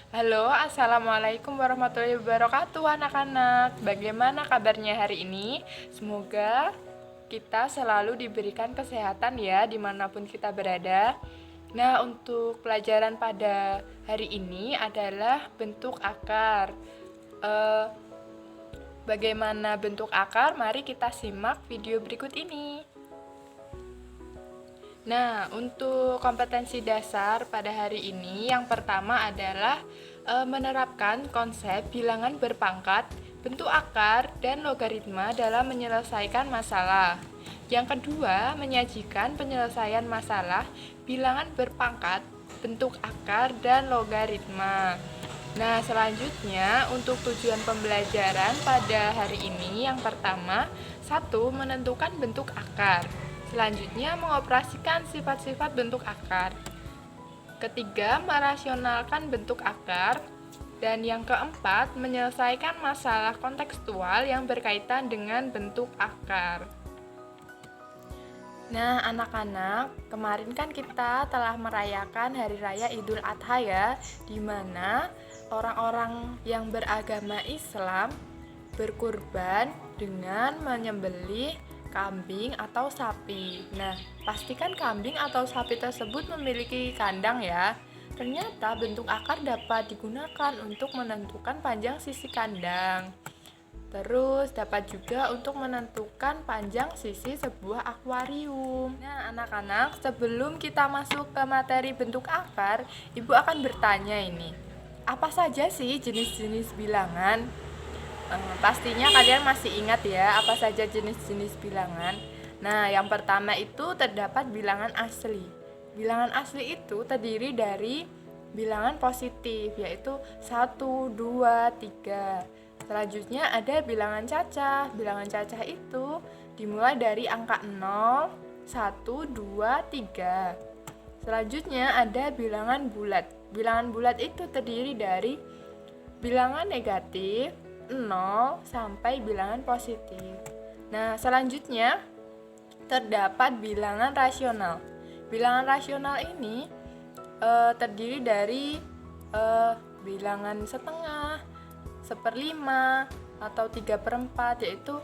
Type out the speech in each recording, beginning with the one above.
Halo, Assalamualaikum warahmatullahi wabarakatuh anak-anak. Bagaimana kabarnya hari ini? Semoga kita selalu diberikan kesehatan ya dimanapun kita berada. Nah, untuk pelajaran pada hari ini adalah bentuk akar. Eh, Bagaimana bentuk akar? Mari kita simak video berikut ini. Nah, untuk kompetensi dasar pada hari ini, yang pertama adalah menerapkan konsep bilangan berpangkat, bentuk akar, dan logaritma dalam menyelesaikan masalah. Yang kedua, menyajikan penyelesaian masalah bilangan berpangkat, bentuk akar, dan logaritma. Nah, selanjutnya untuk tujuan pembelajaran pada hari ini, yang pertama, satu, menentukan bentuk akar. Selanjutnya, mengoperasikan sifat-sifat bentuk akar. Ketiga, merasionalkan bentuk akar. Dan yang keempat, menyelesaikan masalah kontekstual yang berkaitan dengan bentuk akar. Nah, anak-anak, kemarin kan kita telah merayakan Hari Raya Idul Adha ya, di mana orang-orang yang beragama Islam berkurban dengan menyembelih kambing atau sapi. Nah, pastikan kambing atau sapi tersebut memiliki kandang ya. Ternyata bentuk akar dapat digunakan untuk menentukan panjang sisi kandang. Terus dapat juga untuk menentukan panjang sisi sebuah akuarium. Nah, anak-anak, sebelum kita masuk ke materi bentuk akar, Ibu akan bertanya ini. Apa saja sih jenis-jenis bilangan? Pastinya kalian masih ingat ya apa saja jenis-jenis bilangan. Nah, yang pertama itu terdapat bilangan asli. Bilangan asli itu terdiri dari bilangan positif, yaitu 1, 2, 3. Selanjutnya ada bilangan cacah. Bilangan cacah itu dimulai dari angka 0, 1, 2, 3. Selanjutnya ada bilangan bulat. Bilangan bulat itu terdiri dari bilangan negatif, 0 sampai bilangan positif. Nah, selanjutnya terdapat bilangan rasional. Bilangan rasional ini terdiri dari bilangan setengah, seperlima, atau 3/4, yaitu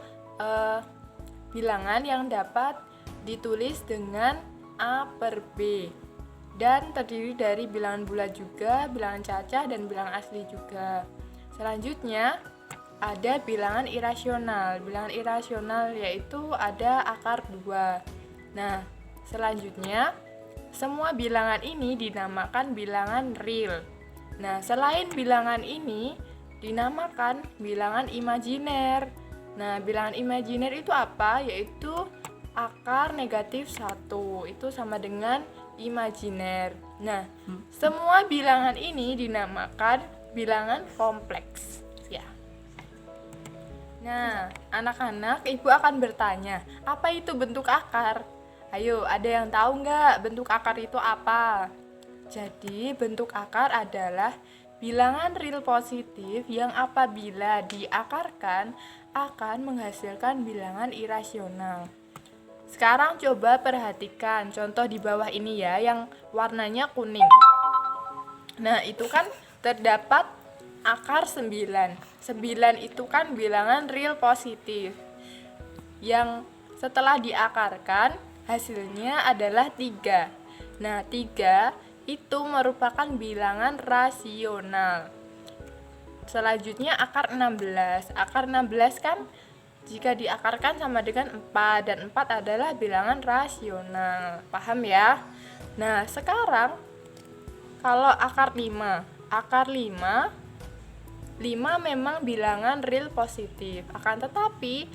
bilangan yang dapat ditulis dengan A per B. Dan terdiri dari bilangan bulat juga, bilangan cacah, dan bilangan asli juga. Selanjutnya ada bilangan irasional. Bilangan irasional yaitu ada akar 2. Nah, selanjutnya semua bilangan ini dinamakan bilangan real. Nah, selain bilangan ini dinamakan bilangan imajiner. Nah, bilangan imajiner itu apa? Yaitu akar negatif 1. Itu sama dengan imajiner. Nah, semua bilangan ini dinamakan bilangan kompleks. Ya. Nah, anak-anak, Ibu akan bertanya, apa itu bentuk akar? Ayo, ada yang tahu nggak bentuk akar itu apa? Jadi, bentuk akar adalah bilangan real positif yang apabila diakarkan akan menghasilkan bilangan irasional. Sekarang coba perhatikan contoh di bawah ini ya, yang warnanya kuning. Nah, itu kan terdapat akar 9. 9 itu kan bilangan real positif. Yang setelah diakarkan hasilnya adalah 3. Nah, 3 itu merupakan bilangan rasional. Selanjutnya akar 16. Akar 16 kan jika diakarkan sama dengan 4, dan 4 adalah bilangan rasional. Paham ya? Nah, sekarang kalau akar 5. Akar 5 memang bilangan real positif. Akan tetapi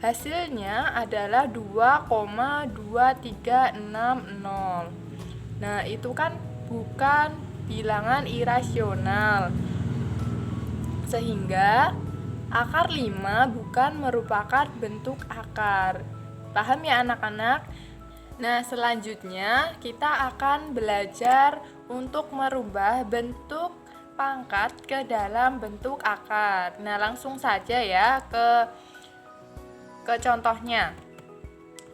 hasilnya adalah 2,2360. Nah, itu kan bukan bilangan irasional. Sehingga akar 5 bukan merupakan bentuk akar. Paham ya anak-anak? Nah, selanjutnya kita akan belajar untuk merubah bentuk pangkat ke dalam bentuk akar. Nah, langsung saja ya ke contohnya.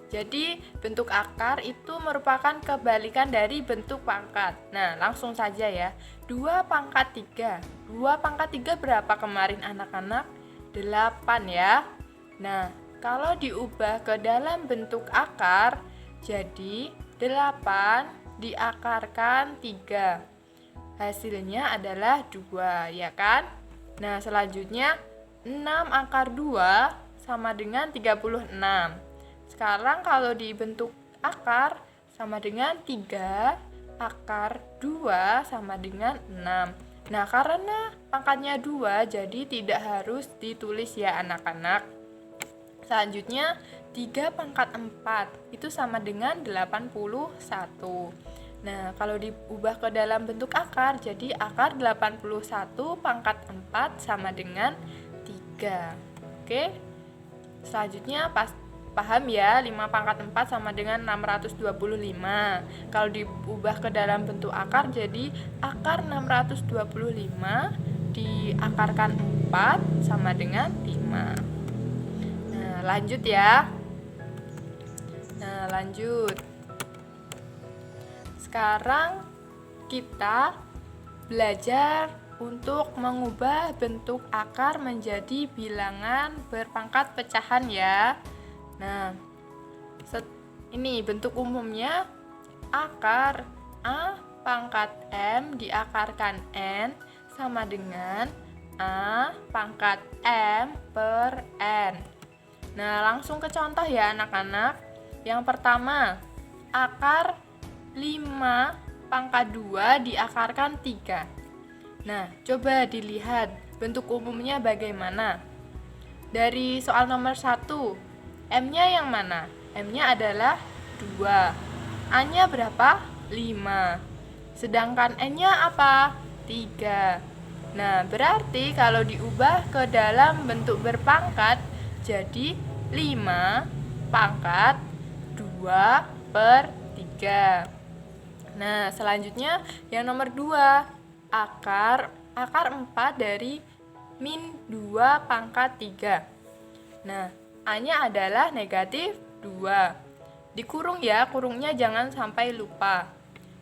Jadi bentuk akar itu merupakan kebalikan dari bentuk pangkat. Nah, langsung saja ya. 2 pangkat 3. 2 pangkat 3 berapa kemarin anak-anak? 8 ya. Nah, kalau diubah ke dalam bentuk akar, jadi 8 diakarkan 3. Hasilnya adalah 2, ya kan? Nah, selanjutnya 6 akar 2 sama dengan 36. Sekarang kalau dibentuk akar sama dengan 3 akar 2 sama dengan 6. Nah, karena pangkatnya 2, jadi tidak harus ditulis ya anak-anak. Selanjutnya 3 pangkat 4 itu sama dengan 81. Nah, kalau diubah ke dalam bentuk akar, jadi akar 81 pangkat 4 sama dengan 3. Oke. Selanjutnya paham ya, 5 pangkat 4 sama dengan 625. Kalau diubah ke dalam bentuk akar, jadi akar 625 diakarkan 4 sama dengan 5. Nah, lanjut ya. Sekarang kita belajar untuk mengubah bentuk akar menjadi bilangan berpangkat pecahan ya. Nah, ini bentuk umumnya akar A pangkat M diakarkan N sama dengan A pangkat M per N. Nah, langsung ke contoh ya anak-anak. Yang pertama, akar 5 pangkat 2 diakarkan 3. Nah, coba dilihat bentuk umumnya bagaimana. Dari soal nomor 1, M-nya yang mana? M-nya adalah 2. A-nya berapa? 5. Sedangkan N-nya apa? 3. Nah, berarti kalau diubah ke dalam bentuk berpangkat, jadi 5 pangkat 2 per 3. Nah, selanjutnya yang nomor 2, akar 4 dari min 2 pangkat 3. Nah, A-nya adalah negatif 2. Dikurung ya, kurungnya jangan sampai lupa.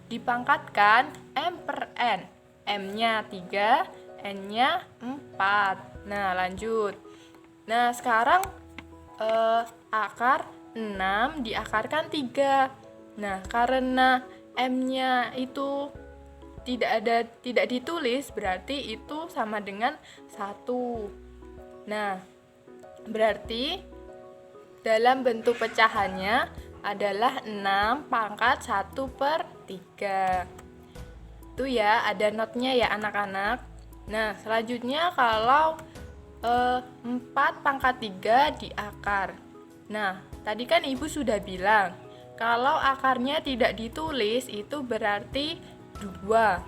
Dipangkatkan M per N. M-nya 3, N-nya 4. Nah, lanjut. Nah, sekarang akar 6 diakarkan 3. Nah, karena M-nya itu tidak ditulis, berarti itu sama dengan 1. Nah, berarti dalam bentuk pecahannya adalah 6 pangkat 1 per 3. Itu ya, ada notnya ya anak-anak. Nah, selanjutnya kalau 4 pangkat 3 diakar. Nah, tadi kan ibu sudah bilang, kalau akarnya tidak ditulis itu berarti 2.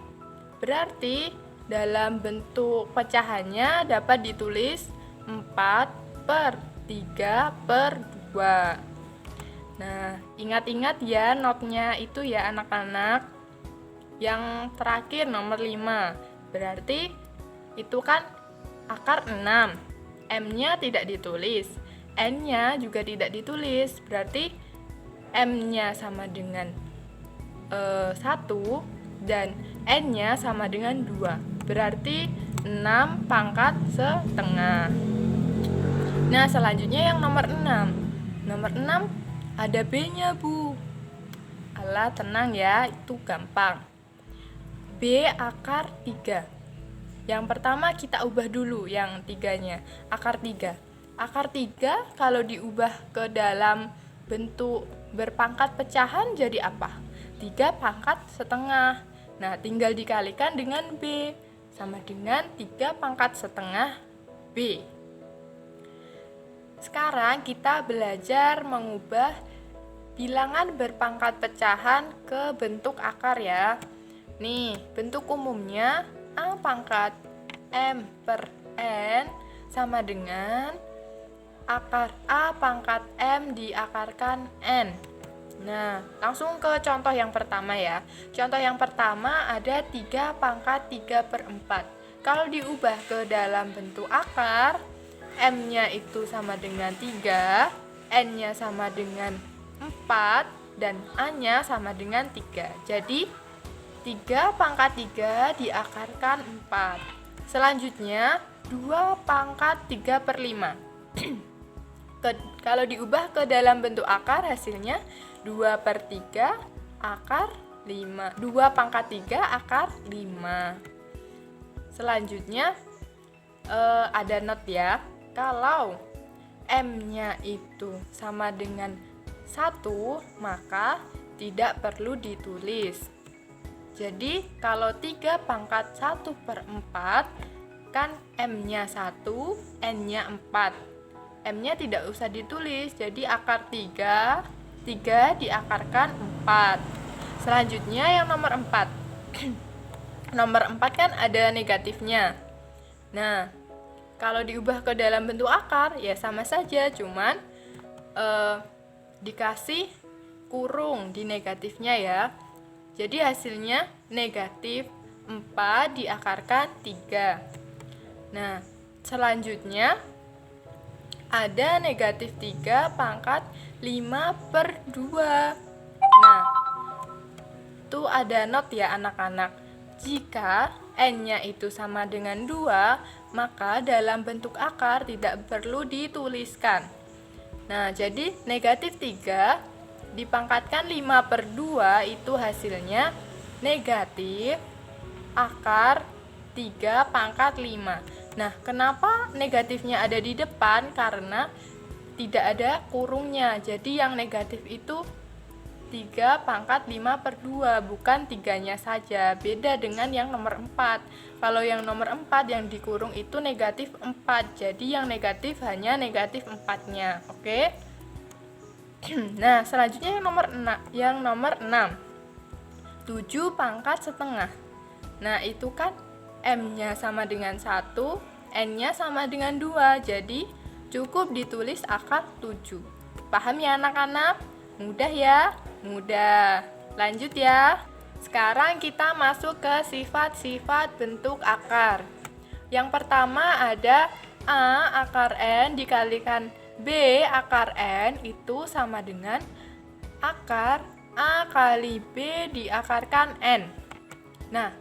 Berarti dalam bentuk pecahannya dapat ditulis 4 per 3 per 2. Nah, ingat-ingat ya notnya itu ya anak-anak. Yang terakhir nomor 5. Berarti itu kan akar 6. M-nya tidak ditulis. N-nya juga tidak ditulis. Berarti M-nya sama dengan 1 dan N-nya sama dengan 2. Berarti 6 pangkat setengah. Nah, selanjutnya yang nomor 6. Nomor 6 ada B-nya, Bu. Alah, tenang ya, itu gampang. B akar 3. Yang pertama kita ubah dulu yang 3-nya. Akar 3. Akar 3 kalau diubah ke dalam bentuk berpangkat pecahan jadi apa? 3 pangkat setengah. Nah, tinggal dikalikan dengan B. Sama dengan 3 pangkat setengah B. Sekarang kita belajar mengubah bilangan berpangkat pecahan ke bentuk akar ya. Nih, bentuk umumnya A pangkat M per N sama dengan akar A pangkat M diakarkan N. Nah, langsung ke contoh yang pertama ya. Contoh yang pertama ada 3 pangkat 3 per 4. Kalau diubah ke dalam bentuk akar, M-nya itu sama dengan 3, N-nya sama dengan 4 dan A-nya sama dengan 3. Jadi 3 pangkat 3 diakarkan 4. Selanjutnya 2 pangkat 3 per 5. Kalau diubah ke dalam bentuk akar, hasilnya 2 per 3 akar 5. 2 pangkat 3 akar 5. Selanjutnya ada not ya. Kalau M-nya itu sama dengan 1, maka tidak perlu ditulis. Jadi kalau 3 pangkat 1 per 4, kan M-nya 1, N-nya 4. M-nya tidak usah ditulis, jadi akar 3 diakarkan 4. Selanjutnya yang nomor 4. Nomor 4 kan ada negatifnya. Nah, kalau diubah ke dalam bentuk akar, ya sama saja, cuman dikasih kurung di negatifnya ya. Jadi hasilnya negatif 4 diakarkan 3. Nah, selanjutnya ada negatif 3 pangkat 5 per 2. Nah, itu ada not ya anak-anak. Jika N-nya itu sama dengan 2, maka dalam bentuk akar tidak perlu dituliskan. Nah, jadi negatif 3 dipangkatkan 5 per 2 itu hasilnya negatif akar 3 pangkat 5. Nah, kenapa negatifnya ada di depan? Karena tidak ada kurungnya. Jadi yang negatif itu 3 pangkat 5 per 2, bukan 3-nya saja. Beda dengan yang nomor 4. Kalau yang nomor 4 yang dikurung itu negatif 4. Jadi yang negatif hanya negatif 4-nya. Oke? Nah, selanjutnya yang nomor 6. 7 pangkat setengah. Nah, itu kan M-nya sama dengan 1, N-nya sama dengan 2. Jadi cukup ditulis akar 7. Paham ya anak-anak? Mudah ya? Mudah. Lanjut ya. Sekarang kita masuk ke sifat-sifat bentuk akar. Yang pertama ada A akar N dikalikan B akar N itu sama dengan akar A kali B diakarkan N. Nah,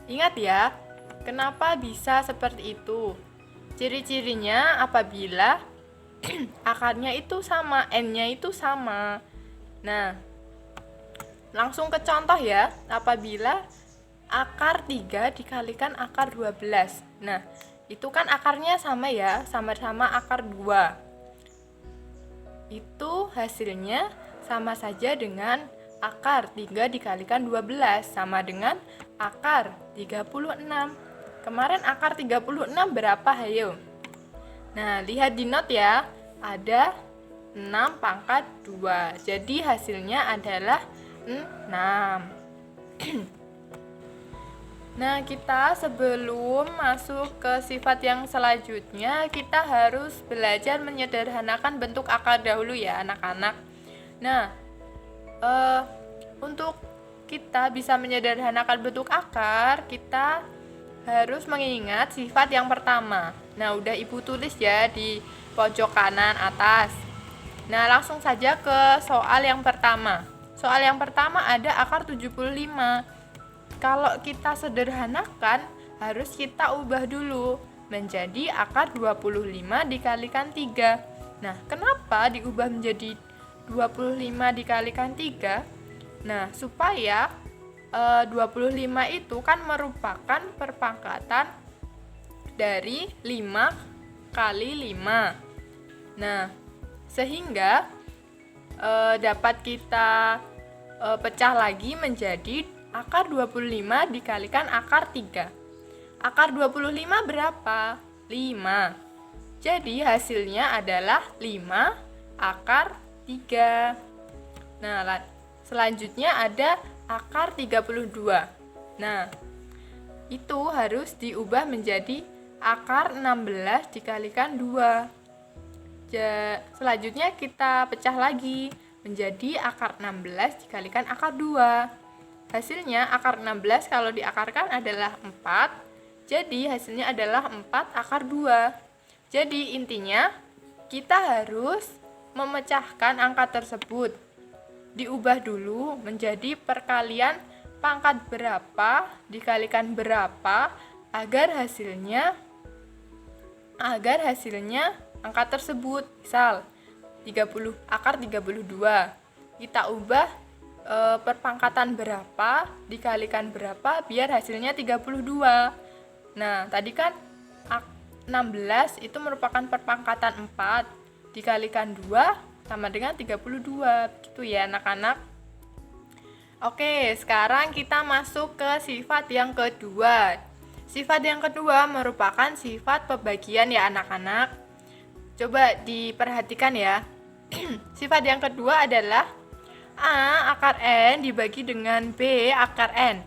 ingat ya, kenapa bisa seperti itu? Ciri-cirinya apabila akarnya itu sama, N-nya itu sama. Nah, langsung ke contoh ya. Apabila akar 3 dikalikan akar 12. Nah, itu kan akarnya sama ya, sama-sama akar 2. Itu hasilnya sama saja dengan akar 3 dikalikan 12, sama dengan akar 36. Kemarin akar 36 berapa, hayo? Nah, lihat di not ya, ada 6 pangkat 2. Jadi hasilnya adalah 6. Nah, kita sebelum masuk ke sifat yang selanjutnya, kita harus belajar menyederhanakan bentuk akar dahulu ya, anak-anak. Nah, untuk kita bisa menyederhanakan bentuk akar, kita harus mengingat sifat yang pertama. Nah, udah Ibu tulis ya di pojok kanan atas. Nah, langsung saja ke soal yang pertama. Soal yang pertama ada akar 75. Kalau kita sederhanakan, harus kita ubah dulu menjadi akar 25 dikalikan 3. Nah, kenapa diubah menjadi 25 dikalikan 3? Nah, supaya 25 itu kan merupakan perpangkatan dari 5 kali 5. Nah, sehingga dapat kita pecah lagi menjadi akar 25 dikalikan akar 3. Akar 25 berapa? 5. Jadi hasilnya adalah 5 akar 3. Nah, selanjutnya ada akar 32. Nah, itu harus diubah menjadi akar 16 dikalikan 2. Selanjutnya kita pecah lagi menjadi akar 16 dikalikan akar 2. Hasilnya akar 16 kalau diakarkan adalah 4. Jadi hasilnya adalah 4 akar 2. Jadi intinya kita harus memecahkan angka tersebut. Diubah dulu menjadi perkalian pangkat berapa dikalikan berapa agar hasilnya angka tersebut. Misal 30 akar 32. Kita ubah perpangkatan berapa dikalikan berapa biar hasilnya 32. Nah, tadi kan 16 itu merupakan perpangkatan 4 dikalikan 2 sama dengan 32. Begitu ya anak-anak. Oke, sekarang kita masuk ke sifat yang kedua. Sifat yang kedua merupakan sifat pembagian ya anak-anak. Coba diperhatikan ya. Sifat yang kedua adalah A akar N dibagi dengan B akar N.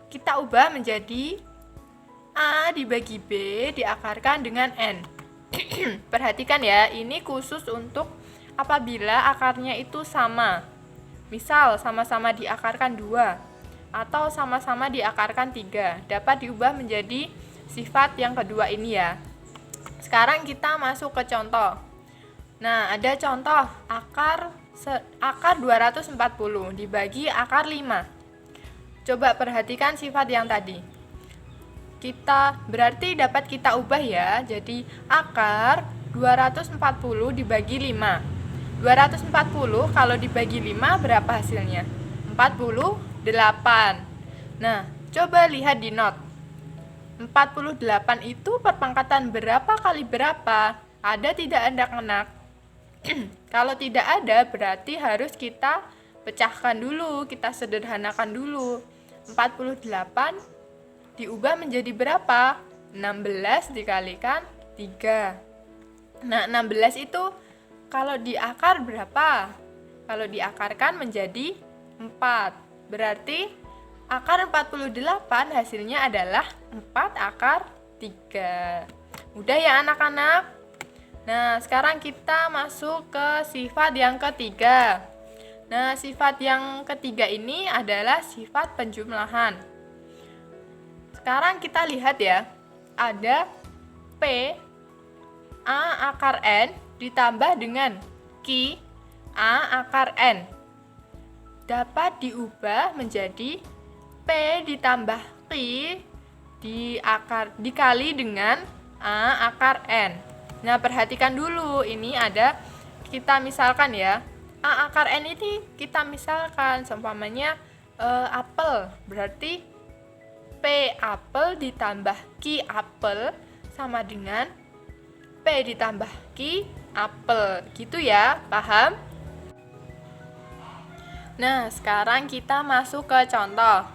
Kita ubah menjadi A dibagi B diakarkan dengan N. Perhatikan ya, ini khusus untuk apabila akarnya itu sama. Misal sama-sama diakarkan 2 atau sama-sama diakarkan 3. Dapat diubah menjadi sifat yang kedua ini ya. Sekarang kita masuk ke contoh. Nah, ada contoh akar 240 dibagi akar 5. Coba perhatikan sifat yang tadi. Berarti dapat kita ubah ya. Jadi akar 240 dibagi 5. 240 kalau dibagi 5 berapa hasilnya? 48. Nah, coba lihat di not. 48 itu perpangkatan berapa kali berapa? Ada tidak anak-anak? Kalau tidak ada, berarti harus kita pecahkan dulu, kita sederhanakan dulu. 48 diubah menjadi berapa? 16 dikalikan 3. Nah, 16 itu kalau diakar berapa? Kalau diakarkan menjadi 4. Berarti akar 48 hasilnya adalah 4 akar 3. Mudah ya anak-anak? Nah, sekarang kita masuk ke sifat yang ketiga. Nah, sifat yang ketiga ini adalah sifat penjumlahan. Sekarang kita lihat ya, ada P A akar N ditambah dengan Q A akar N. Dapat diubah menjadi P ditambah Q dikali dengan A akar N. Nah, perhatikan dulu, ini ada kita misalkan ya, A akar N ini kita misalkan seumpamanya apel, berarti P apel ditambah Q apel sama dengan P ditambah Q apel, gitu ya, paham? Nah, sekarang kita masuk ke contoh.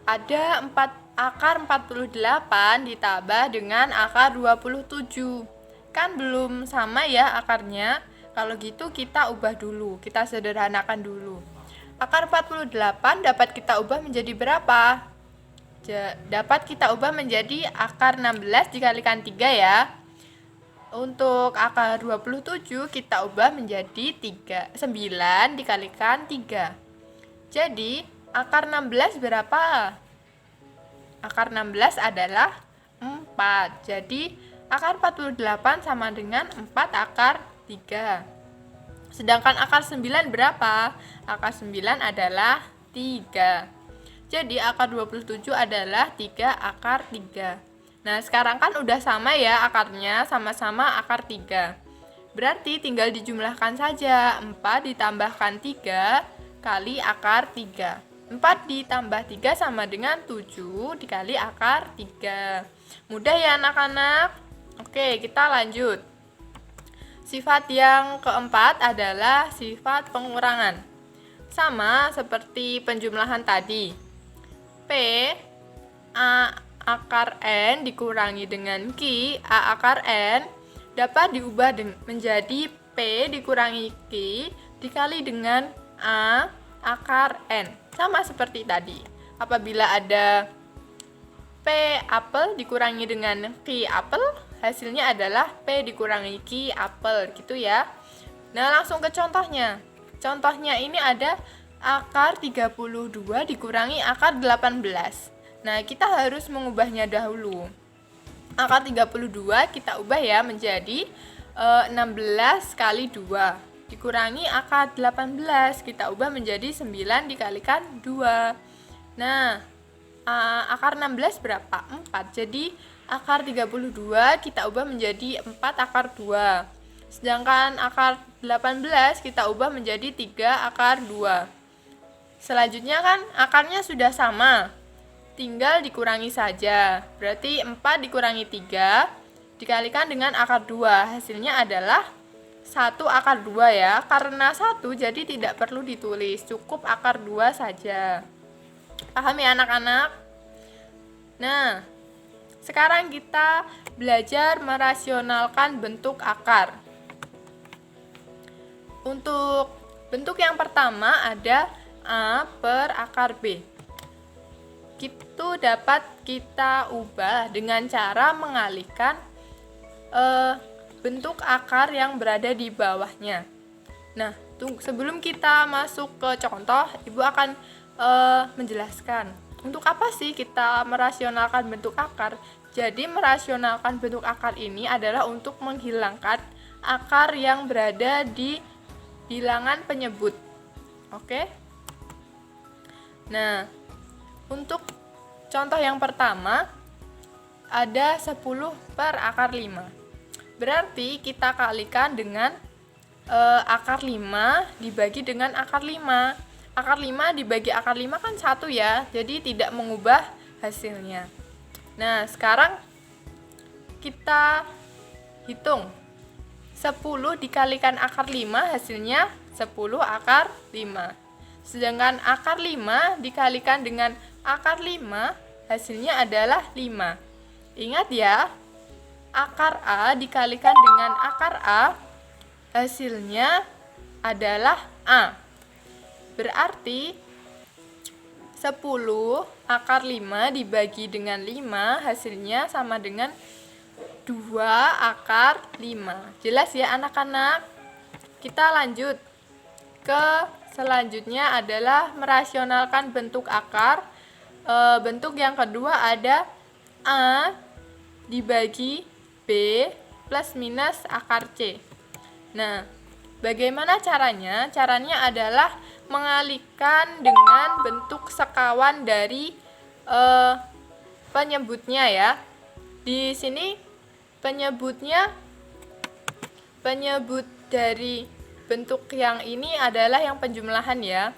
Ada akar 48 ditambah dengan akar 27. Kan belum sama ya akarnya. Kalau gitu kita ubah dulu, kita sederhanakan dulu. Akar 48 dapat kita ubah menjadi berapa? Dapat kita ubah menjadi akar 16 dikalikan 3 ya. Untuk akar 27 kita ubah menjadi 9 dikalikan 3. Jadi akar 16 berapa? Akar 16 adalah 4. Jadi akar 48 sama dengan 4 akar 3. Sedangkan akar 9 berapa? Akar 9 adalah 3. Jadi akar 27 adalah 3 akar 3. Nah, sekarang kan udah sama ya akarnya, sama-sama akar 3. Berarti tinggal dijumlahkan saja. 4 ditambahkan 3 kali akar 3. 4 ditambah 3 sama dengan 7 dikali akar 3. Mudah ya anak-anak? Oke, kita lanjut. Sifat yang keempat adalah sifat pengurangan. Sama seperti penjumlahan tadi. P A akar N dikurangi dengan Q A akar N dapat diubah menjadi P dikurangi Q dikali dengan A akar N. Sama seperti tadi. Apabila ada P apel dikurangi dengan Q apel, hasilnya adalah P dikurangi Q apel, gitu ya. Nah, langsung ke contohnya. Contohnya ini ada akar 32 dikurangi akar 18. Nah, kita harus mengubahnya dahulu. Akar 32 kita ubah ya menjadi 16 kali 2 dikurangi akar 18, kita ubah menjadi 9 dikalikan 2. Nah, akar 16 berapa? 4. Jadi akar 32 kita ubah menjadi 4 akar 2. Sedangkan akar 18 kita ubah menjadi 3 akar 2. Selanjutnya kan akarnya sudah sama, tinggal dikurangi saja. Berarti 4 dikurangi 3 dikalikan dengan akar 2, hasilnya adalah 1 akar 2 ya. Karena 1 jadi tidak perlu ditulis, cukup akar 2 saja. Paham ya anak-anak? Nah, sekarang kita belajar merasionalkan bentuk akar. Untuk bentuk yang pertama ada A per akar B. Itu dapat kita ubah dengan cara mengalihkan bentuk akar yang berada di bawahnya. Nah, sebelum kita masuk ke contoh, Ibu akan menjelaskan untuk apa sih kita merasionalkan bentuk akar. Jadi merasionalkan bentuk akar ini adalah untuk menghilangkan akar yang berada di bilangan penyebut. Oke? Nah, untuk contoh yang pertama ada 10 per akar 5. Berarti kita kalikan dengan akar 5 dibagi dengan akar 5. Akar 5 dibagi akar 5 kan 1 ya, jadi tidak mengubah hasilnya. Nah, sekarang kita hitung 10 dikalikan akar 5 hasilnya 10 akar 5. Sedangkan akar 5 dikalikan dengan akar 5 hasilnya adalah 5. Ingat ya, akar A dikalikan dengan akar A hasilnya adalah A. Berarti 10 akar 5 dibagi dengan 5 hasilnya sama dengan 2 akar 5. Jelas ya anak-anak? Kita lanjut ke selanjutnya adalah merasionalkan bentuk akar. Bentuk yang kedua ada A dibagi B plus minus akar C. Nah, bagaimana caranya? Caranya adalah mengalihkan dengan bentuk sekawan dari penyebutnya ya. Di sini penyebut dari bentuk yang ini adalah yang penjumlahan ya.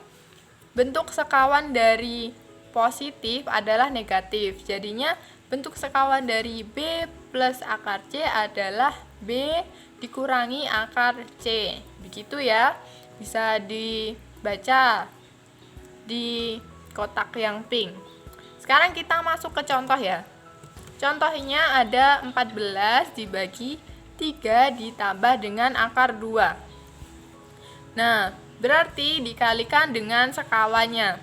Bentuk sekawan dari positif adalah negatif. Jadinya bentuk sekawan dari B plus akar C adalah B dikurangi akar C. Begitu ya. Bisa dibaca di kotak yang pink. Sekarang kita masuk ke contoh ya. Contohnya ada 14 dibagi 3 ditambah dengan akar 2. Nah, berarti dikalikan dengan sekawannya.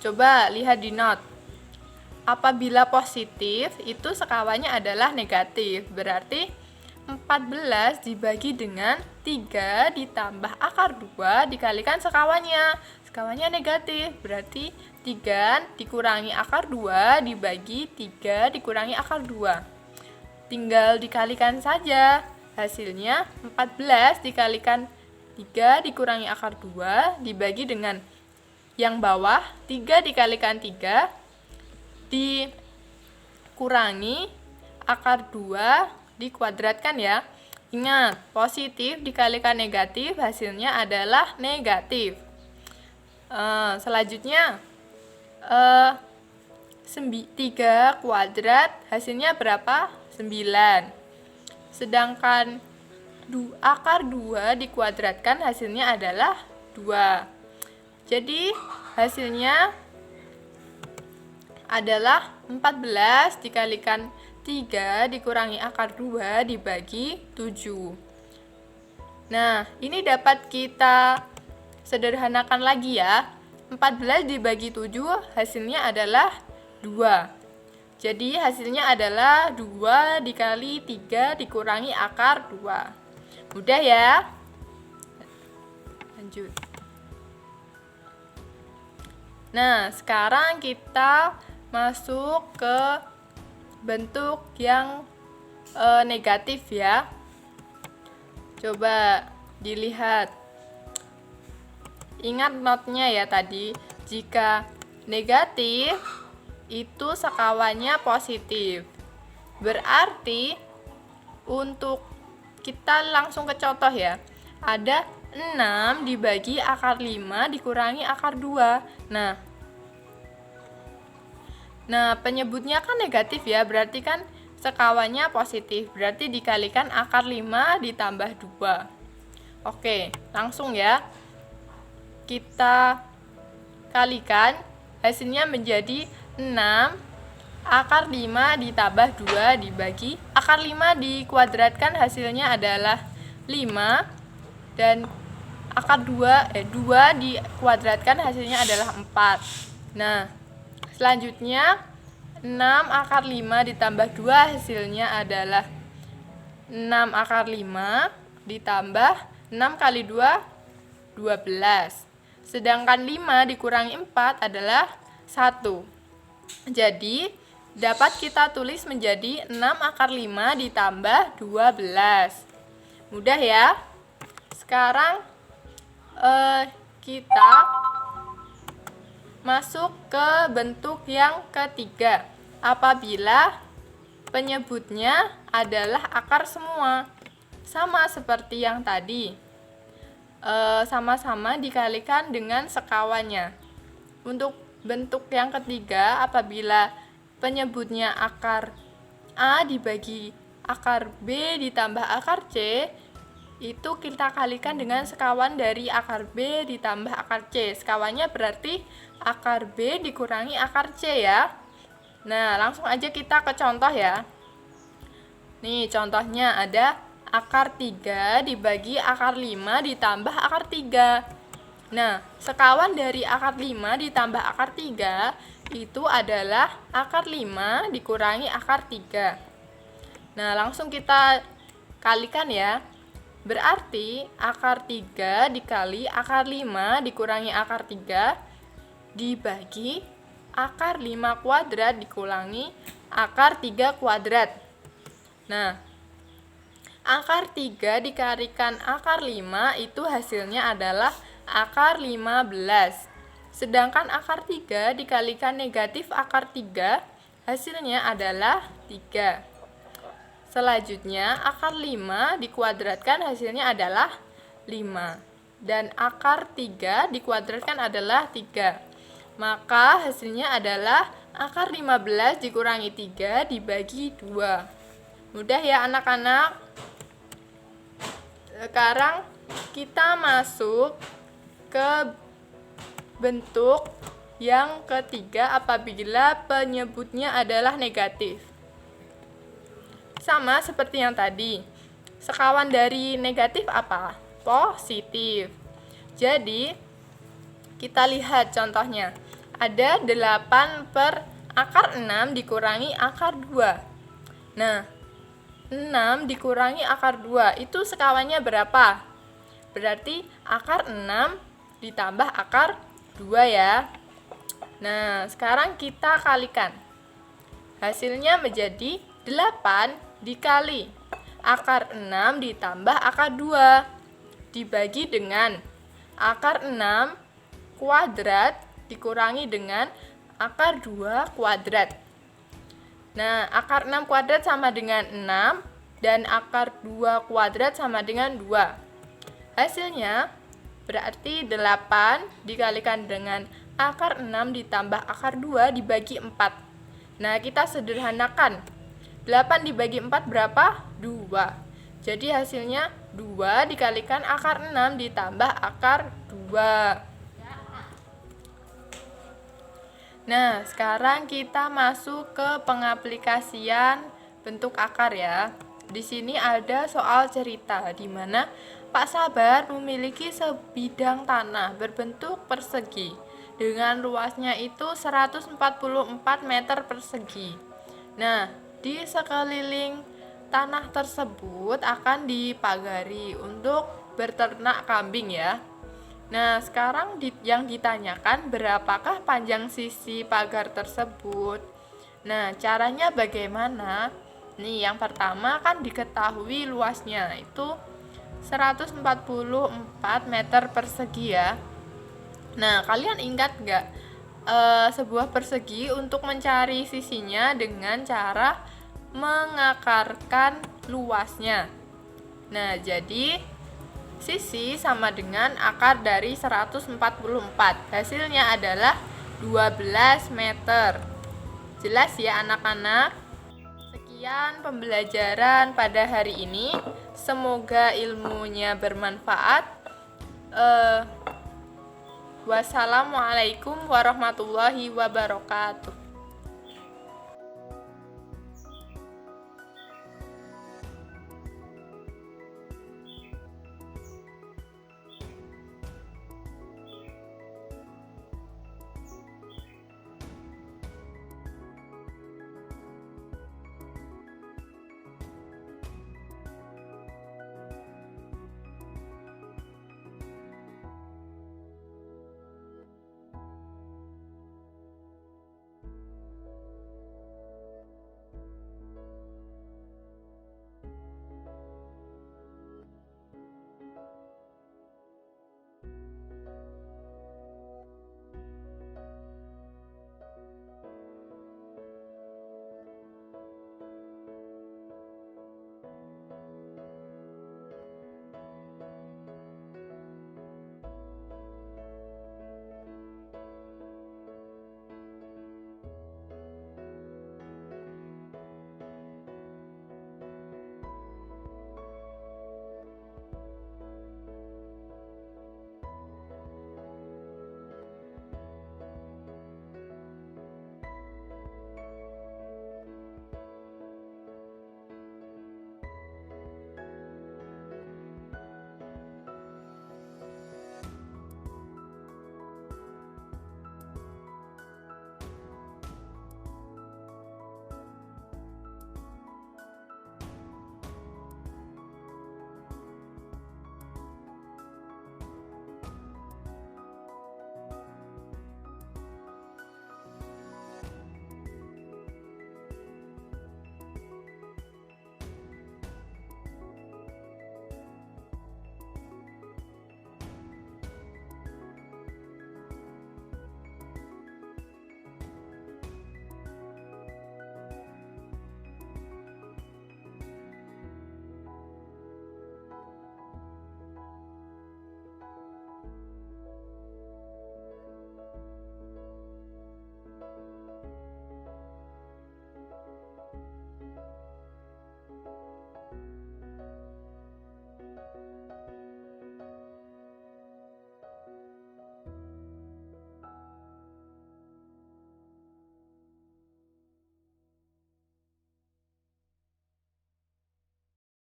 Coba lihat di note. Apabila positif, itu sekawannya adalah negatif. Berarti 14 dibagi dengan 3 ditambah akar 2 dikalikan sekawannya. Sekawannya negatif, berarti 3 dikurangi akar 2 dibagi 3 dikurangi akar 2. Tinggal dikalikan saja. Hasilnya 14 dikalikan 3 dikurangi akar 2 dibagi dengan yang bawah 3 dikalikan 3 dikurangi akar 2 dikuadratkan ya. Ingat, positif dikalikan negatif hasilnya adalah negatif. Selanjutnya 3 kuadrat hasilnya berapa? 9. Sedangkan akar 2 dikuadratkan hasilnya adalah 2. Jadi hasilnya adalah 14 dikalikan 3 dikurangi akar 2 dibagi 7. Nah, ini dapat kita sederhanakan lagi ya. 14 dibagi 7 hasilnya adalah 2. Jadi hasilnya adalah 2 dikali 3 dikurangi akar 2. Mudah ya? Lanjut. Nah, sekarang kita masuk ke bentuk yang negatif ya. Coba dilihat. Ingat notnya ya tadi. Jika negatif, itu sekawannya positif. Berarti untuk kita langsung ke contoh ya. Ada 6 dibagi akar 5 dikurangi akar 2. Nah, penyebutnya kan negatif ya, berarti kan sekawannya positif. Berarti dikalikan akar 5 ditambah 2. Oke, langsung ya. Kita kalikan, hasilnya menjadi 6 akar 5 ditambah 2 dibagi akar 5 dikuadratkan, hasilnya adalah 5. Dan akar 2 dikuadratkan, hasilnya adalah 4. Nah, selanjutnya 6 akar 5 ditambah 2 hasilnya adalah 6 akar 5 ditambah 6 kali 2, 12. Sedangkan 5 dikurangi 4 adalah 1. Jadi, dapat kita tulis menjadi 6 akar 5 ditambah 12. Mudah ya? Sekarang kita masuk ke bentuk yang ketiga. Apabila penyebutnya adalah akar semua. Sama seperti yang tadi. Sama-sama dikalikan dengan sekawannya. Untuk bentuk yang ketiga, apabila penyebutnya akar A dibagi akar B ditambah akar C, itu kita kalikan dengan sekawan dari akar B ditambah akar C. Sekawannya berarti akar B dikurangi akar C ya. Nah, langsung aja kita ke contoh ya. Nih, contohnya ada akar 3 dibagi akar 5 ditambah akar 3. Nah, sekawan dari akar 5 ditambah akar 3 itu adalah akar 5 dikurangi akar 3. Nah, langsung kita kalikan ya. Berarti akar 3 dikali akar 5 dikurangi akar 3 dibagi akar 5 kuadrat dikurangi akar 3 kuadrat. Nah, akar 3 dikalikan akar 5 itu hasilnya adalah akar 15. Sedangkan akar 3 dikalikan negatif akar 3 hasilnya adalah 3. Selanjutnya akar 5 dikuadratkan hasilnya adalah 5. Dan akar 3 dikuadratkan adalah 3. Maka hasilnya adalah akar 15 dikurangi 3 dibagi 2. Mudah ya anak-anak? Sekarang kita masuk ke bentuk yang ketiga apabila penyebutnya adalah negatif. Sama seperti yang tadi. Sekawan dari negatif apa? Positif. Jadi, kita lihat contohnya. Ada 8 per akar 6 dikurangi akar 2. Nah, 6 dikurangi akar 2 itu sekawannya berapa? Berarti akar 6 ditambah akar 2 ya. Nah, sekarang kita kalikan. Hasilnya menjadi 8 dikali akar 6 ditambah akar 2 dibagi dengan akar 6 kuadrat dikurangi dengan akar 2 kuadrat. Nah, akar 6 kuadrat sama dengan 6 dan akar 2 kuadrat sama dengan 2. Hasilnya berarti 8 dikalikan dengan akar 6 ditambah akar 2 dibagi 4. Nah, kita sederhanakan. 8 dibagi 4 berapa? 2. Jadi hasilnya 2 dikalikan akar 6 ditambah akar 2. Nah, sekarang kita masuk ke pengaplikasian bentuk akar ya. Di sini ada soal cerita di mana Pak Sabar memiliki sebidang tanah berbentuk persegi dengan luasnya itu 144 meter persegi. Nah, di sekeliling tanah tersebut akan dipagari untuk berternak kambing ya. Nah, sekarang yang ditanyakan berapakah panjang sisi pagar tersebut. Nah, caranya bagaimana? Nih, yang pertama kan diketahui luasnya itu 144 meter persegi ya. Nah, kalian ingat nggak sebuah persegi untuk mencari sisinya dengan cara mengakarkan luasnya. Nah, jadi sisi sama dengan akar dari 144. Hasilnya adalah 12 meter. Jelas ya anak-anak? Sekian pembelajaran pada hari ini. Semoga ilmunya bermanfaat. Wassalamualaikum warahmatullahi wabarakatuh.